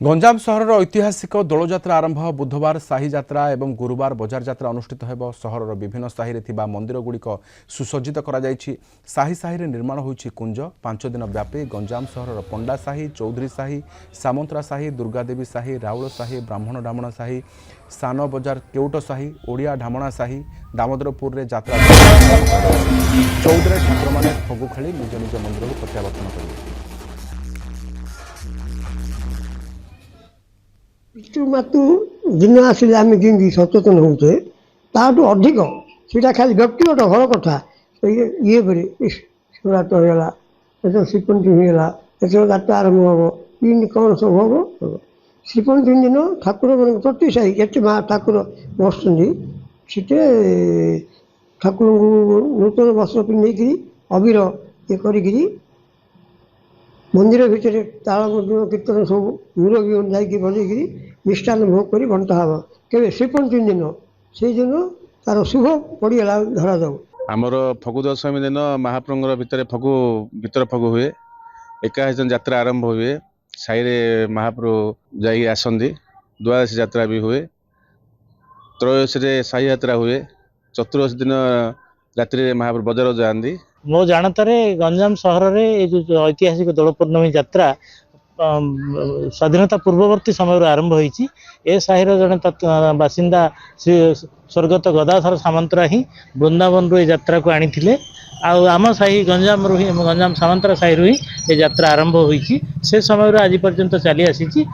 गंजाम सहर ऐतिहासिक दोलजात्रा आरंभ बुधवार शाही यात्रा एवं गुरुवार बजार यात्रा अनुष्ठित होब। सहर विभिन्न साहि मंदिर गुड़िक सुसज्जित शाही साहि निर्माण होइछि कुंज। 5 दिन व्यापी गंजाम सहर पंडा साहि, चौधरी साहि, सामंतरा साहि, दुर्गादेवी साहि, राउल साहि, ब्राह्मण डामण साहि, सान बजार केउट साहि, ओडिया ढामणा साहि, दामोदरपुर रे यात्रा चौधरी ठाकुर माने फगु खेली निज निज मंदिर को प्रत्यावर्तन करेंगे। पितृमातु दिन आसिले आम जमी सचेतन होचे ताठू अधिक सीटा खाली व्यक्तिगत घर कथा ये शिवरात्र होगा ये श्रीपंचमी होगा ये यात्रा आरंभ हम इन कौन सब हम श्रीपंचमी दिन ठाकुर मान प्रति साही ये ठाकुर बसते ठाकुर नूतन वस्त्र पिंधि अबीर ये करी मंदिर भितर ताल कीर्तन सब मुरबी जाकि बजेक मिष्टान भोग कर बंटा हम के श्रीपंचमी दिन से दिन तार शुभ पड़गला धरा जाऊ। आमर फगु दशमी दिन महाप्रभुर भितर फगु हुए एकादशी यात्रा आरंभ हुए साईरे महाप्रभु जाई आसंदी द्वादशी यात्रा भी हुए त्रयोदशी शाही यात्रा हुए चतुर्दशी दिन रात्रि महाप्रभु बजार जाती। मो जानतारे गंजाम सहर रे जो ऐतिहासिक दोल पूर्णमी यात्रा स्वाधीनता पूर्ववर्ती समय आरंभ होईची। ए साहिर जड़े बासिंदा श्री स्वर्गत गदाधर सामंतरा ही वृंदावन रु यात्रा को आनी थिले। आम साही गंजाम सामंतरा साही रु ही यात्रा आरंभ होईची। से समय आज पर्यंत चली आसी।